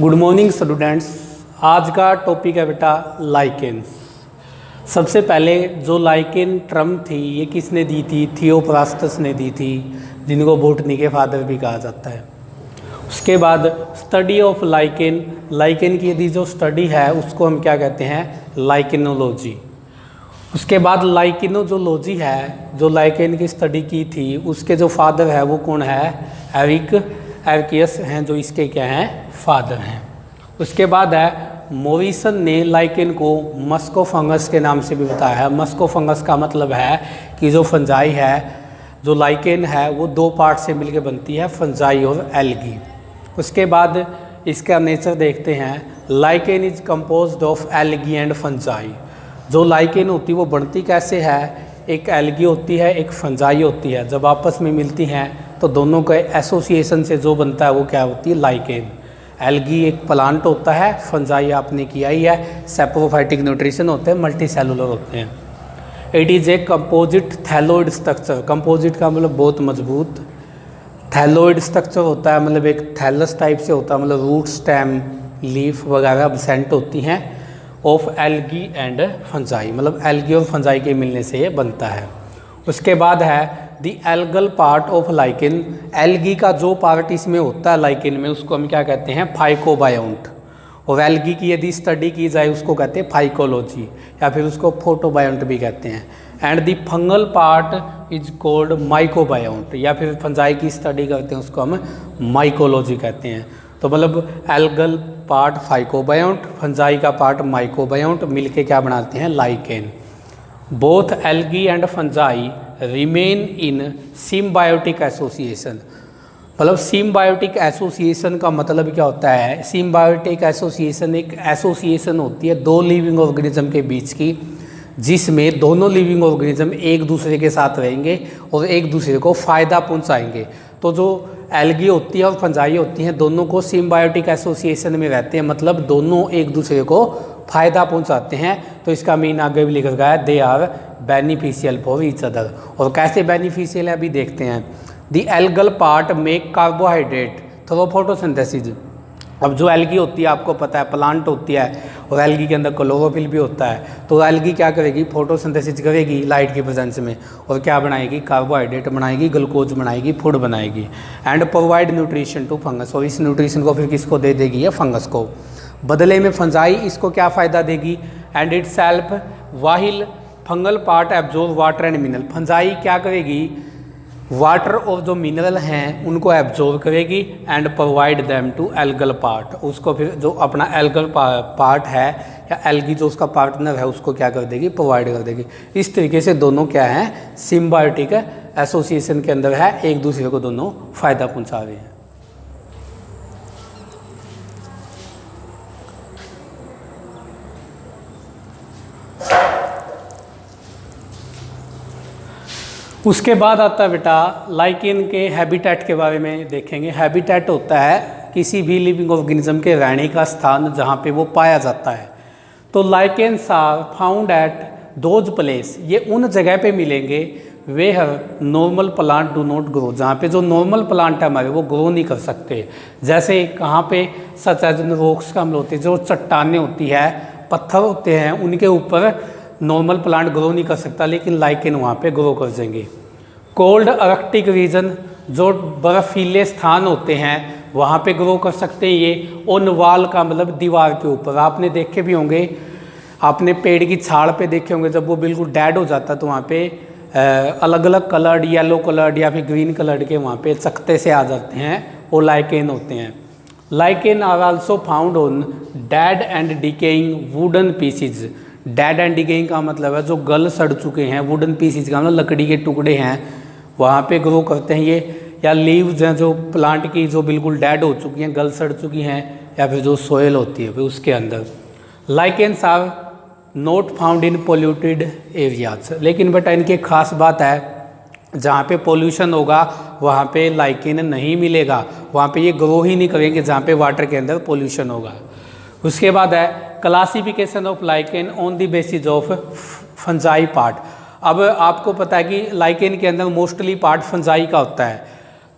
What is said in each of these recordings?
Good morning students. आज का topic है बेटा लाइकेन। सबसे पहले जो लाइकेन टर्म थी ये किसने दी थी? थियोफ्रास्टस ने दी थी, जिनको बोटनी के फादर भी कहा जाता है। उसके बाद स्टडी ऑफ लाइकेन, लाइकेन की यदि जो स्टडी है उसको हम क्या कहते हैं? लाइकेनोलॉजी। उसके बाद लाइकेनोलॉजी है, जो लाइकेन की स्टडी की थी उसके जो फादर है वो कौन है? एरिकियस हैं, जो इसके क्या हैं? फादर हैं। उसके बाद है मोरिसन ने लाइकेन को मस्को फंगस के नाम से भी बताया है। मस्को फंगस का मतलब है कि जो फंजाई है, जो लाइकेन है वो दो पार्ट से मिलकर बनती है, फंजाई और एल्गी। उसके बाद इसका नेचर देखते हैं। Lichen is composed of algae and fungi. जो लाइकेन होती है वो बनती कैसे है? एक एल्गी होती है, एक फंजाई होती है। जब आपस में मिलती हैं तो दोनों के एसोसिएशन से जो बनता है वो क्या होती है? लाइकेन। एल्गी एक प्लांट होता है, फंजाई आपने किया ही है, सेप्रोफाइटिक न्यूट्रिशन होते हैं, मल्टी सेलुलर होते हैं। It is a composite thalloid structure. Composite का मतलब बहुत मजबूत, थैलोइड स्ट्रक्चर होता है, मतलब एक थैलस टाइप से होता है, मतलब रूट, स्टेम, लीफ वगैरह एब्सेंट होती हैं, ऑफ एल्गी एंड फंजाई, मतलब एल्गी और फंजाई के मिलने से ये बनता है। उसके बाद है the algal part of lichen. Algae का जो पार्ट इसमें होता है लाइकेन में उसको हम क्या कहते हैं? फाइकोबायोंट। और एल्गी की यदि स्टडी की जाए उसको कहते हैं फाइकोलॉजी, या फिर उसको फोटोबायोंट भी कहते हैं। And the fungal part is called mycobiont, या फिर फंजाई की स्टडी करते हैं उसको हम माइकोलॉजी कहते हैं। तो मतलब एल्गल पार्ट फाइकोबायोंट, फंजाई का पार्ट माइकोबायोंट मिलके क्या बनाते हैं? Lichen. Both algae and fungi remain in symbiotic association. मतलब सिम्बायोटिक एसोसिएशन का मतलब क्या होता है? सिम्बायोटिक एसोसिएशन एक एसोसिएशन होती है दो लिविंग ऑर्गेनिज्म के बीच की, जिसमें दोनों लिविंग ऑर्गेनिज्म एक दूसरे के साथ रहेंगे और एक दूसरे को फ़ायदा पहुंचाएंगे। तो जो एल्गी होती है और फंजाई होती हैं दोनों को सिम्बायोटिक एसोसिएशन में रहते हैं, मतलब दोनों एक दूसरे को फ़ायदा पहुंचाते हैं। तो इसका मीन आगे भी लिखा गया है, they are beneficial for each other. और कैसे बेनिफिशियल है अभी देखते हैं। The algal part make carbohydrate through photosynthesis. अब जो एल्गी होती है आपको पता है प्लांट होती है, और एल्गी के अंदर क्लोरोफिल भी होता है। तो एल्गी क्या करेगी? फोटोसिंथेसिस करेगी लाइट की प्रेजेंस में, और क्या बनाएगी? कार्बोहाइड्रेट बनाएगी, ग्लूकोज बनाएगी, फूड बनाएगी। And provide nutrition to fungus, और इस न्यूट्रिशन को फिर किसको दे देगी? ये फंगस को। बदले में फंजाई इसको क्या फ़ायदा देगी? And it self वाहिल fungal part absorb water and mineral. Fungi क्या करेगी? वाटर और जो मिनरल हैं उनको एब्जॉर्ब करेगी and provide them to algal part. उसको फिर जो अपना एल्गल पार्ट है या एल्गी जो उसका पार्टनर है उसको क्या कर देगी? प्रोवाइड कर देगी। इस तरीके से दोनों क्या हैं? सिम्बायोटिक एसोसिएशन के अंदर है, एक दूसरे को दोनों फ़ायदा पहुंचा रहे हैं। उसके बाद आता है बेटा लाइकेन के हैबिटेट के बारे में देखेंगे। हैबिटेट होता है किसी भी लिविंग ऑर्गेनिज्म के रहने का स्थान जहाँ पे वो पाया जाता है। तो lichens are found at those place, ये उन जगह पे मिलेंगे where normal plant do not grow, जहाँ पे जो नॉर्मल प्लांट है हमारे वो ग्रो नहीं कर सकते। जैसे कहाँ पे? सच एज रॉक्स का हम होते हैं, जो चट्टानें होती है, पत्थर होते हैं, उनके ऊपर नॉर्मल प्लांट ग्रो नहीं कर सकता, लेकिन लाइकेन वहाँ पे ग्रो कर देंगे। कोल्ड आर्कटिक रीजन, जो बर्फीले स्थान होते हैं वहाँ पे ग्रो कर सकते हैं ये। ऑन वाल का मतलब दीवार के ऊपर। आपने देखे भी होंगे, आपने पेड़ की छाल पे देखे होंगे, जब वो बिल्कुल डेड हो जाता है तो वहाँ पे अलग अलग कलर्ड, येलो कलर्ड या फिर ग्रीन कलर्ड के वहाँ पे चकते से आ जाते हैं, वो लाइकेन होते हैं। Lichen are also found on dead and decaying wooden pieces. Dead and decaying का मतलब है जो गल सड़ चुके हैं, वुडन पीसीज का मतलब लकड़ी के टुकड़े हैं, वहाँ पे ग्रो करते हैं ये। या लीव्स हैं जो प्लांट की जो बिल्कुल डेड हो चुकी हैं, गल सड़ चुकी हैं, या फिर जो सोयल होती है फिर उसके अंदर। Lichens are not found in polluted areas, लेकिन बेटा इनकी एक खास बात है, जहाँ पे पोल्यूशन होगा वहाँ पे लाइकेन नहीं मिलेगा, वहाँ पे ये ग्रो ही नहीं करेंगे जहाँ पे वाटर के अंदर पोल्यूशन होगा। उसके बाद है classification of lichen on the basis of fungi part. अब आपको पता है कि लाइकेन के अंदर मोस्टली पार्ट फंजाई का होता है,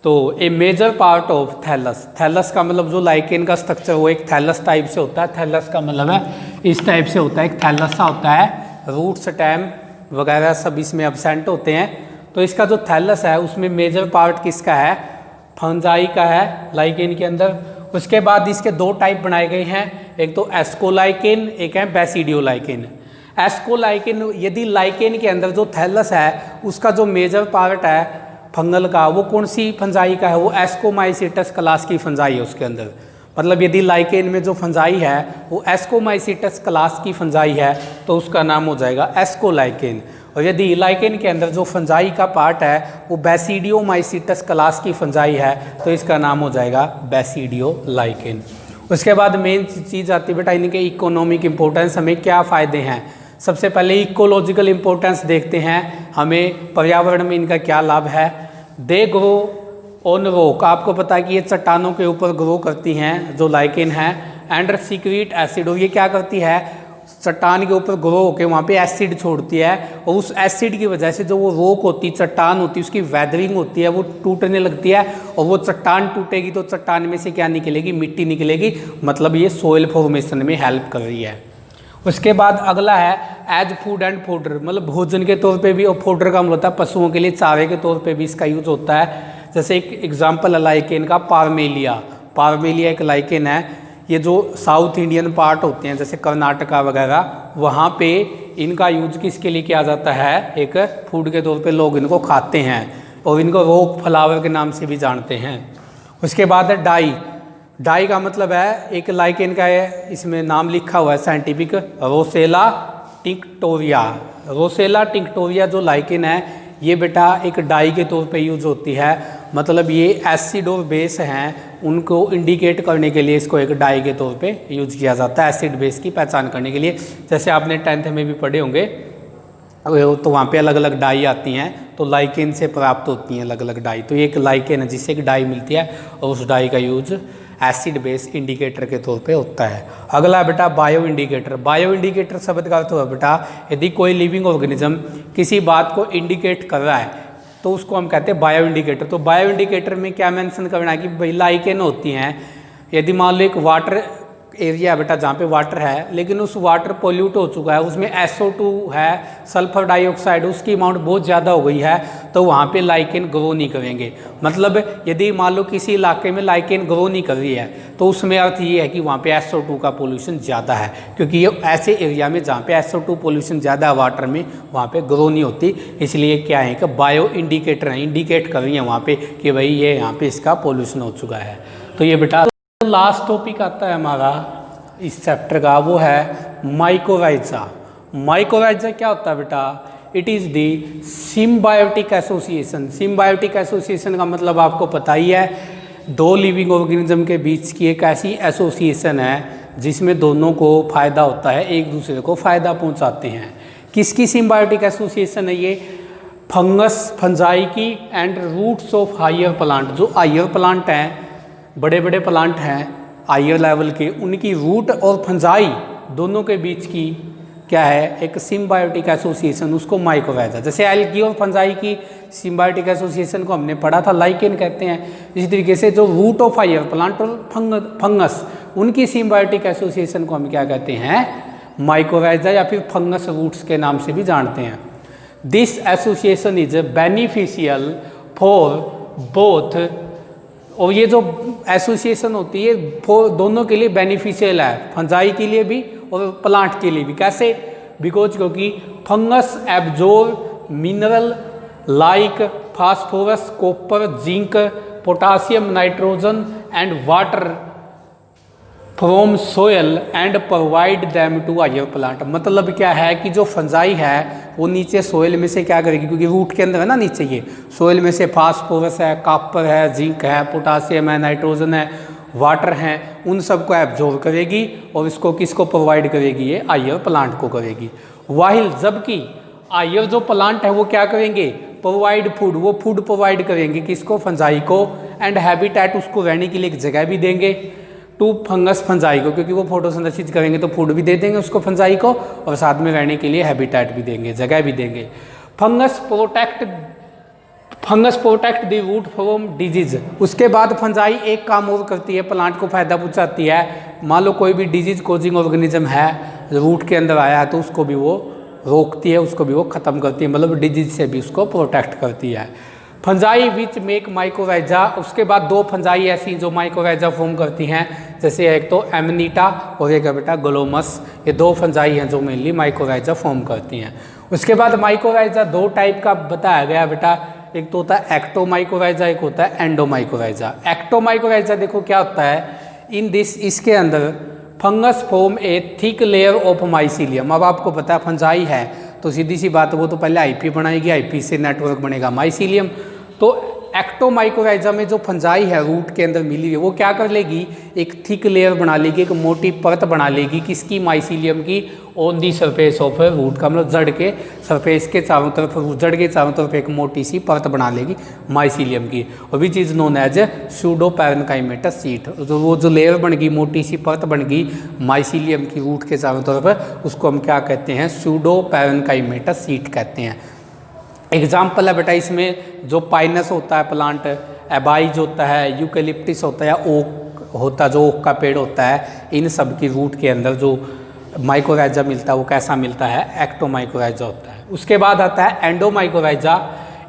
तो a major part of thallus, thallus का मतलब जो लाइकेन का स्ट्रक्चर वो एक थैलस टाइप से होता है। थैलस का मतलब है इस टाइप से होता है, एक थैलस सा होता है, रूट स्टेम वगैरह सब इसमें एब्सेंट होते हैं। तो इसका जो थैलस है उसमें मेजर पार्ट किसका है, फंजाई का है लाइकेन के अंदर। उसके बाद इसके दो टाइप बनाए गए हैं, एक तो एस्कोलाइकेन, एक है बेसिडियोलाइकेन। एस्कोलाइकेन, यदि लाइकेन के अंदर जो थैलस है उसका जो मेजर पार्ट है फंगल का, वो कौन सी फंजाई का है, वो एस्कोमाइसिटस क्लास की फंजाई है उसके अंदर। मतलब यदि लाइकेन में जो फंजाई है वो एस्कोमाइसिटस क्लास की फंजाई है तो उसका नाम हो जाएगा एस्कोलाइकेन। और यदि लाइकेन के अंदर जो फंजाई का पार्ट है वो बेसिडियोमाइसिटस क्लास की फंजाई है तो इसका नाम हो जाएगा बेसिडियोलाइकेन। उसके बाद मेन चीज़ आती है बेटा इनके इकोनॉमिक इम्पोर्टेंस, हमें क्या फ़ायदे हैं। सबसे पहले इकोलॉजिकल इम्पोर्टेंस देखते हैं, हमें पर्यावरण में इनका क्या लाभ है। दे ग्रो ऑन रॉक, आपको पता है कि ये चट्टानों के ऊपर ग्रो करती हैं जो लाइकेन है। एंड सीक्रेट एसिड, और ये क्या करती है, चट्टान के ऊपर ग्रो होकर वहाँ पे एसिड छोड़ती है, और उस एसिड की वजह से जो वो रॉक होती है, चट्टान होती है, उसकी वेदरिंग होती है, वो टूटने लगती है। और वो चट्टान टूटेगी तो चट्टान में से क्या निकलेगी, मिट्टी निकलेगी। मतलब ये सोइल फॉर्मेशन में हेल्प कर रही है। उसके बाद अगला है एज फूड एंड फोडर, मतलब भोजन के तौर पे भी, और फोडर का मतलब होता है पशुओं के लिए चारे के तौर पे भी इसका यूज होता है। जैसे एक एग्जाम्पल है लाइकेन का पारमेलिया। पारमेलिया एक लाइकेन है, ये जो साउथ इंडियन पार्ट होते हैं जैसे कर्नाटका वगैरह, वहाँ पे इनका यूज किसके लिए किया जाता है, एक फूड के तौर पे लोग इनको खाते हैं, और इनको रॉक फ्लावर के नाम से भी जानते हैं। उसके बाद है डाई। डाई का मतलब है एक लाइकेन का है, इसमें नाम लिखा हुआ है scientific, Rosella tinctoria. Rosella tinctoria जो लाइकेन है ये बेटा एक डाई के तौर पे यूज होती है। मतलब ये एसिड और बेस हैं, उनको इंडिकेट करने के लिए इसको एक डाई के तौर पे यूज किया जाता है, एसिड बेस की पहचान करने के लिए। जैसे आपने 10th में भी पढ़े होंगे, तो वहाँ पे अलग अलग डाई आती हैं, तो लाइकेन से प्राप्त होती हैं अलग अलग डाई। तो ये एक लाइकेन है जिससे एक डाई मिलती है, और उस डाई का यूज एसिड बेस इंडिकेटर के तौर पे होता है। अगला है बेटा बायो इंडिकेटर। बायो इंडिकेटर शब्द का अर्थ हुआ बेटा यदि कोई लिविंग ऑर्गेनिज्म किसी बात को इंडिकेट कर रहा है तो उसको हम कहते हैं बायो इंडिकेटर। तो बायो इंडिकेटर में क्या मेंशन करना है कि भाई लाइकेन होती हैं, यदि मान लो एक वाटर एरिया बेटा जहाँ पे वाटर है, लेकिन उस वाटर पोल्यूट हो चुका है, उसमें SO2 है, सल्फर डाइऑक्साइड, उसकी अमाउंट बहुत ज़्यादा हो गई है, तो वहाँ पे लाइकेन ग्रो नहीं करेंगे। मतलब यदि मान लो किसी इलाके में लाइकेन ग्रो नहीं कर रही है तो उसमें अर्थ ये है कि वहाँ पे SO2 का पोल्यूशन ज़्यादा है, क्योंकि ये ऐसे एरिया में जहाँ पे SO2 पोल्यूशन ज़्यादा है वाटर में, वहाँ पर ग्रो नहीं होती। इसलिए क्या है कि बायो इंडिकेटर हैं, इंडिकेट कर रही हैं वहाँ पर कि भाई ये यहाँ पर इसका पोल्यूशन हो चुका है। तो ये बेटा लास्ट टॉपिक आता है हमारा इस चैप्टर का, वो है माइकोराइजा। माइकोराइजा क्या होता है बेटा, it is the symbiotic association. Symbiotic association का मतलब आपको पता ही है, दो लिविंग ऑर्गेनिज्म के बीच की एक ऐसी एसोसिएशन है जिसमें दोनों को फ़ायदा होता है, एक दूसरे को फ़ायदा पहुंचाते हैं। किसकी सिम्बायोटिक एसोसिएशन है ये, फंगस फंजाई की and roots of higher plant. जो हायर प्लांट हैं, बड़े बड़े प्लांट हैं हायर लेवल के, उनकी रूट और फंजाई दोनों के बीच की क्या है, एक सिम्बायोटिक एसोसिएशन, उसको माइकोराइजा। जैसे एल्गी और फंजाई की सिम्बायोटिक एसोसिएशन को हमने पढ़ा था, लाइकेन कहते हैं। इसी तरीके से जो रूट ऑफ हायर प्लांट और फंगस, उनकी सिम्बायोटिक एसोसिएशन को हम क्या कहते हैं, माइकोराइजा या फिर फंगस रूट्स के नाम से भी जानते हैं। This association is beneficial for both, और ये जो एसोसिएशन होती है दोनों के लिए बेनिफिशियल है, फंजाई के लिए भी और प्लांट के लिए भी। कैसे, बिकॉज क्योंकि fungus absorb mineral like phosphorus, copper, zinc, potassium, nitrogen and water from soil and provide them to higher plant. मतलब क्या है कि जो फंजाई है वो नीचे सोयल में से क्या करेगी, क्योंकि रूट के अंदर है ना नीचे, ये सोयल में से फास्फोरस है, कॉपर है, जिंक है, पोटासियम है, नाइट्रोजन है, वाटर है, उन सबको एब्जॉर्ब करेगी और इसको किसको प्रोवाइड करेगी, ये हायर प्लांट को करेगी। वाहिल जबकि हायर जो प्लांट है वो क्या करेंगे, प्रोवाइड फूड, वो फूड प्रोवाइड करेंगे किसको, फंजाई को, एंड हैबिटेट, उसको रहने के लिए एक जगह भी देंगे टू फंगस, फंजाई को, क्योंकि वो फोटोसिंथेसिस करेंगे तो फूड भी दे देंगे उसको फंजाई को, और साथ में रहने के लिए हैबिटेट भी देंगे, जगह भी देंगे। Fungus protect fungus protect the root from disease. उसके बाद फंजाई एक काम और करती है, प्लांट को फायदा पहुंचाती है। मान लो कोई भी डिजीज कोजिंग ऑर्गेनिज्म है रूट के अंदर आया है तो उसको भी वो रोकती है, उसको भी वो खत्म करती है, मतलब डिजीज से भी उसको प्रोटेक्ट करती है। Fungi which make mycorrhiza. उसके बाद दो फंजाई ऐसी जो माइकोराइजा फॉर्म करती हैं, जैसे एक तो एमनीटा और एक है बेटा ग्लोमस। ये दो फंजाई हैं जो मेनली माइकोराइजा फॉर्म करती हैं। उसके बाद माइकोराइजा दो टाइप का बताया गया बेटा, एक तो होता है एक्टोमाइकोराइजा, एक होता है एंडोमाइकोराइजा। एक्टोमाइकोराइजा देखो क्या होता है, इन दिस इसके अंदर fungus form A thick layer of mycelium. अब आपको पता है फंजाई है तो सीधी सी बात, वो तो पहले आईपी बनाएगी, आईपी से नेटवर्क बनेगा माइसीलियम। तो एक्टोमाइकोराइजा में जो फंजाई है रूट के अंदर मिली हुई, वो क्या कर लेगी, एक थिक लेयर बना लेगी, एक मोटी परत बना लेगी, किसकी, माइसीलियम की, on the surface of root का, मतलब जड़ के सरफेस के चारों तरफ, जड़ के चारों तरफ एक मोटी सी परत बना लेगी माइसीलियम की, और which is known as pseudoparenchymatous sheet. तो वो जो लेयर बन गई, मोटी सी परत बन गई माइसीलियम की रूट के चारों तरफ, उसको हम क्या कहते हैं, स्यूडोपैरेन्काइमेटस शीट कहते हैं। एग्जाम्पल है बेटा इसमें जो पाइनस होता है प्लांट, एबाइज होता है, यूकेलिप्टिस होता है, या ओक होता है जो ओक का पेड़ होता है, इन सब की रूट के अंदर जो माइकोराइजा मिलता है वो कैसा मिलता है, एक्टोमाइकोराइजा होता है। उसके बाद आता है एंडोमाइकोराइजा।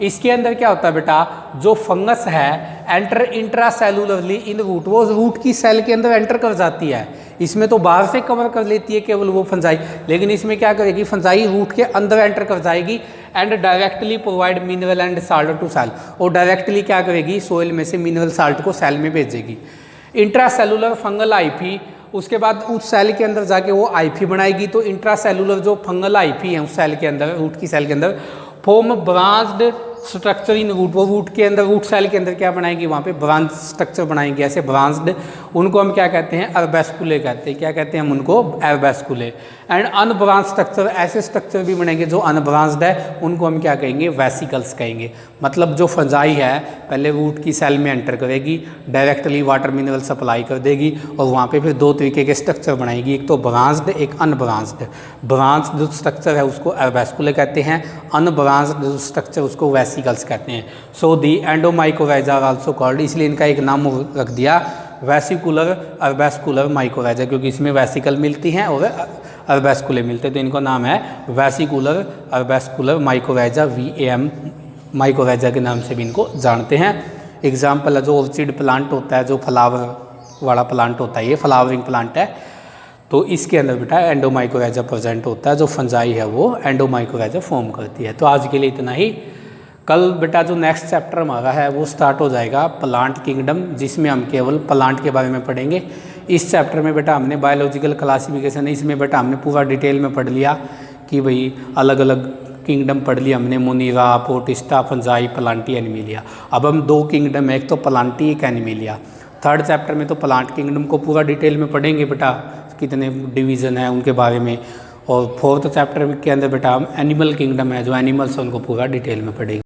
इसके अंदर क्या होता है बेटा, जो फंगस है एंटर इंट्रासेलुलरली इन रूट, वो रूट की सेल के अंदर एंटर कर जाती है। इसमें तो बाहर से कवर कर लेती है केवल वो फंजाई, लेकिन इसमें क्या करेगी, फंजाई रूट के अंदर एंटर कर जाएगी and directly provide mineral and salt to cell. और डायरेक्टली क्या करेगी, सोइल में से मिनरल साल्ट को सेल में भेजेगी। इंट्रासेलुलर फंगल आईपी, उसके बाद उस सेल के अंदर जाके वो आईपी बनाएगी। तो इंट्रासेलुलर जो फंगल आईपी है उस सेल के अंदर, रूट की सेल के अंदर, form branched structure in root. वो रूट के अंदर, रूट सेल के अंदर क्या बनाएगी, वहाँ पे ब्रांच स्ट्रक्चर बनाएंगे, ऐसे ब्रांच्ड, उनको हम क्या कहते हैं, अर्बेस्कुले कहते हैं। क्या कहते हैं हम उनको, अर्बेस्कुले। एंड अनब्रांच स्ट्रक्चर, ऐसे स्ट्रक्चर भी बनेंगे जो अनब्रांच्ड है, उनको हम क्या कहेंगे, वेसिकल्स कहेंगे। मतलब जो फंजाई है पहले रूट की सेल में एंटर करेगी, डायरेक्टली वाटर मिनरल सप्लाई कर देगी, और वहाँ पे फिर दो तरीके के स्ट्रक्चर बनाएगी, एक तो ब्रांच्ड, एक अनब्रांच्ड। ब्रांच्ड जो स्ट्रक्चर है उसको अर्बेस्कुले कहते हैं, अनब्रांच्ड जो स्ट्रक्चर उसको वेसिकल्स कहते हैं। सो दी एंडोमाइकोराइजा आर आल्सो कॉल्ड, इसलिए इनका एक नाम रख दिया वेसिकुलर अर्बेस्कुलर माइकोराइजा, क्योंकि इसमें वेसिकल मिलती हैं और अर्बेस्कुले मिलते हैं, तो इनको नाम है वेसिकुलर अर्बेस्कुलर माइकोराइजा, VAM माइकोराइजा के नाम से भी इनको जानते हैं। एग्जाम्पल है जो ऑर्चिड प्लांट होता है, जो फ्लावर वाला प्लांट होता है, ये फ्लावरिंग प्लांट है, तो इसके अंदर बेटा एंडोमाइकोराइजा प्रेजेंट होता है। जो फंजाई है वो एंडोमाइकोराइजा फॉर्म करती है। तो आज के लिए इतना ही। कल बेटा जो नेक्स्ट चैप्टर हमारा है वो स्टार्ट हो जाएगा प्लांट किंगडम, जिसमें हम केवल प्लांट के बारे में पढ़ेंगे। इस चैप्टर में बेटा हमने बायोलॉजिकल क्लासिफिकेशन है, इसमें बेटा हमने पूरा डिटेल में पढ़ लिया कि भाई अलग अलग किंगडम पढ़ लिया हमने, मोनीरा, पोटिस्टा, फंजाई, प्लांटी, एनिमिलिया। अब हम दो किंगडम, एक तो प्लांटी, एक एनिमिलिया। थर्ड चैप्टर में तो प्लांट किंगडम को पूरा डिटेल में पढ़ेंगे बेटा, कितने डिवीज़न है उनके बारे में। और फोर्थ चैप्टर के अंदर बेटा हम एनिमल किंगडम है, जो एनिमल्स हैं उनको पूरा डिटेल में पढ़ेंगे।